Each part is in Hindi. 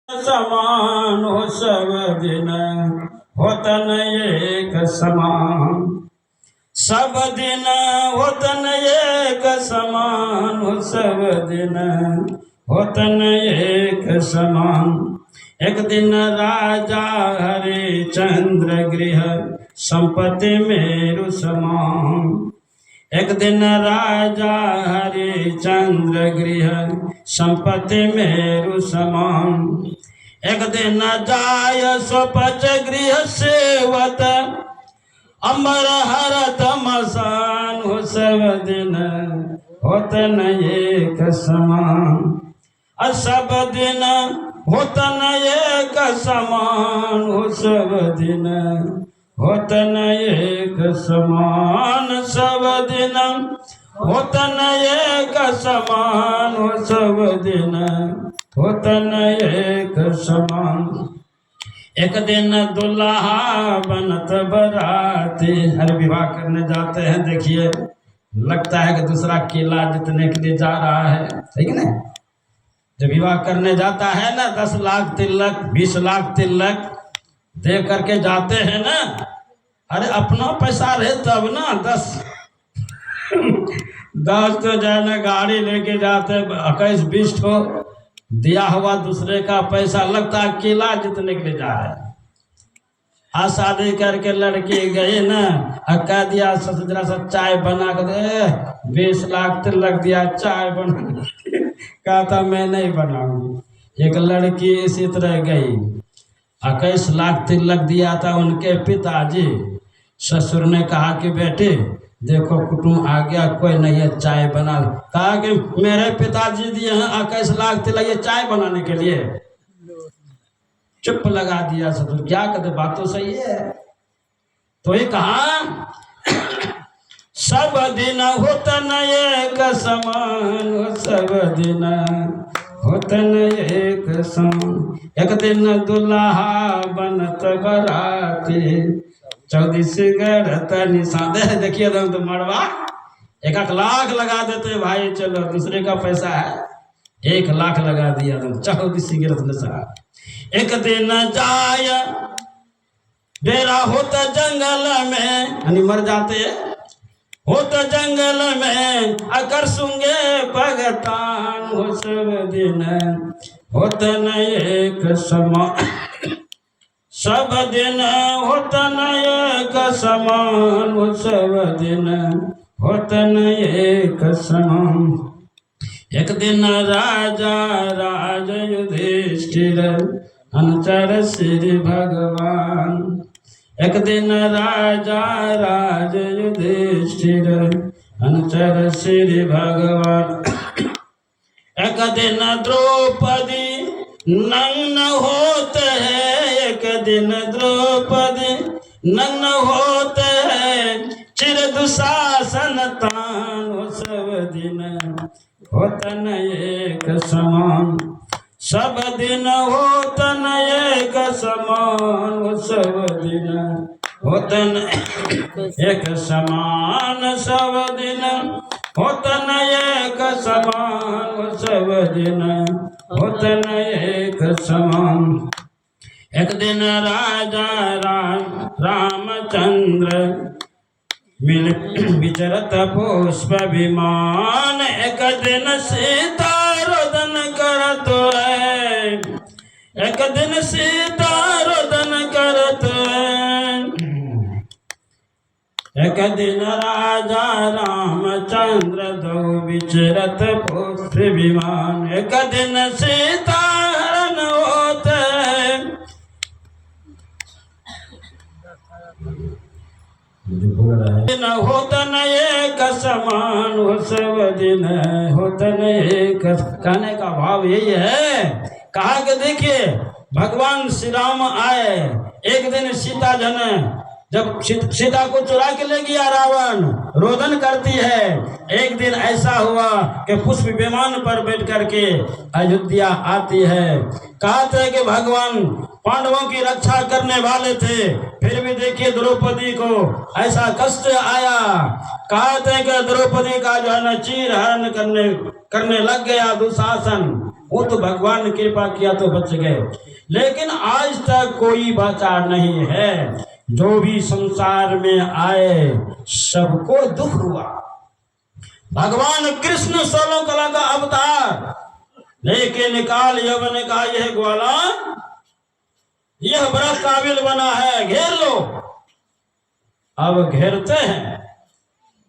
समान हो सब दिन होतन एक समान, सब दिन होतन एक समान हो सब दिन होतन एक समान। एक दिन राजा हरिचंद्र गृह संपत्ति मेरु समान, एक दिन राजा हरिचंद्र गृह संपत्ति मेरु समान। एक दिन जाय स्वपच गृह सेवत अमर हरत मसान हो सब दिन होतन एक समान, सब दिन होतन एक समान हो सब दिन होतन एक समान, सब दिन होतन एक समान हो सब दिन होतन एक समान। एक दिन दुल्हा बनत बराती, हर विवाह करने जाते हैं, देखिए लगता है कि दूसरा केला जितने के लिए जा रहा है, ठीक है ना। जब विवाह करने जाता है ना 10 लाख तिलक 20 लाख तिलक दे करके जाते हैं ना, अरे अपना पैसा रहे तब ना 10 तो जाने गाड़ी लेके जाते 21-20 ठो दिया हुआ दूसरे का पैसा, लगता है केला जितने के लिए जा रहे हैं। आज शादी करके लड़की गई ना, कह दिया जरा सा चाय बना कर दे, 20 लाख तिलक दिया चाय बना कहा था मैं नहीं बनाऊंगी। एक लड़की इसी तरह गई, 21 लाख तिलक दिया था उनके पिताजी, ससुर ने कहा कि बेटे देखो कुटुंब आ गया, कोई नहीं है चाय बना, कहा कि मेरे पिताजी दिए हैं 21 लाख तिलक ये चाय बनाने के लिए, चुप लगा दिया ससुर। क्या कहते बात तो सही है। तो ये कहा सब दिन होतन एक समान, सब दिन होतन एक समान। एक दिन दुल्हा बनत बराती 14 गढ़त निशान, देखिए तो मरवा 1 लाख लगा देते भाई, चलो दूसरे का पैसा है, 1 लाख लगा दिया तुम 14 गिरत निशान। एक दिन जाय डेरा होता जंगल में, यानी मर जाते होता जंगल में, अकर सुंगे भगतान हो सब दिन होतन एक समान, सब दिन होतन एक समान हो सब दिन होतन एक समान। एक दिन राजा राज युधिष्ठिर अनुचर श्री भगवान, एक दिन राजा राज युधिष्ठिर अनुचर श्री भगवान। एक दिन द्रौपदी नग्न होते हैं, एक दिन द्रौपदी नग्न होते हैं, चिर दुशासन तान हो सब दिन होतन एक समान, सब दिन होतन एक समान, सब दिन होतन एक समान, सब दिन होतन एक समान, सब दिन होतन एक समान। एक दिन राजा रामचंद्र मिल विचरत पुष्प विमान, एक दिन सीता रोदन करत है, एक दिन सीता रोदन करत है, एक दिन राजा रामचंद्र दो विचरत पुष्प विमान, एक दिन सीता हरण होते दिन होतन एक समान, हो सब दिन होतन एक। कहने का भाव यही है, कहा कि देखिए भगवान श्री राम आए, एक दिन सीता जन जब सीता को चुरा के ले गया रावण, रोदन करती है। एक दिन ऐसा हुआ कि पुष्प विमान पर बैठ करके अयोध्या आती है। कहते हैं कि भगवान पांडवों की रक्षा करने वाले थे, फिर भी देखिए द्रौपदी को ऐसा कष्ट आया। कहते हैं कि द्रौपदी का जो है न चीर हरण करने लग गया दुशासन। वो तो भगवान ने कृपा किया तो बच गए, लेकिन आज तक कोई बचा नहीं है। जो भी संसार में आए सबको दुख हुआ। भगवान कृष्ण 16 कला का अवतार लेके निकाल यवन ने कहा यह ग्वाला यह बड़ा काबिल बना है, घेर लो। अब घेरते हैं।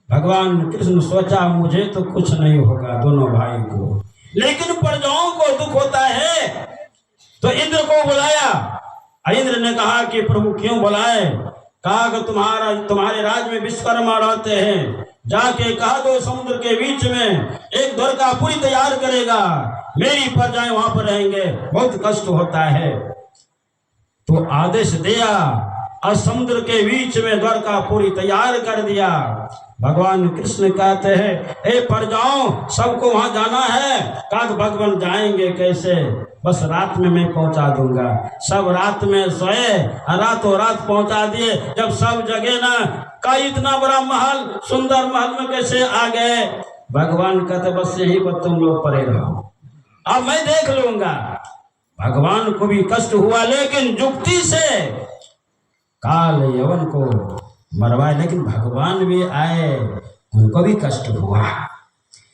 भगवान कृष्ण सोचा मुझे तो कुछ नहीं होगा दोनों भाई को, लेकिन प्रजाओं को दुख होता है। तो इंद्र को बुलाया। इंद्र ने कहा कि प्रभु क्यों बुलाए? कहा कि तुम्हारे राज्य में विश्वकर्मा रहते हैं, जाके कहा दो समुद्र के बीच में एक द्वारकापुरी तैयार करेगा, मेरी प्रजाएं वहां पर रहेंगे, बहुत कष्ट होता है। तो आदेश दिया और समुद्र के बीच में द्वारकापुरी तैयार कर दिया। भगवान कृष्ण कहते हैं ए प्रजाओं सबको वहां जाना है। कहा भगवान जाएंगे कैसे? बस रात में मैं पहुंचा दूंगा। सब रात में सोए, रातों रात पहुंचा दिए। जब सब जगह ना का इतना बड़ा महल, सुंदर महल में कैसे आ गए? भगवान कहते बस यहीं पर तुम लोग पड़े रहो, अब मैं देख लूंगा। भगवान को भी कष्ट हुआ, लेकिन जुक्ति से काल यवन को मरवाए, लेकिन भगवान भी आए, उनको भी कष्ट हुआ।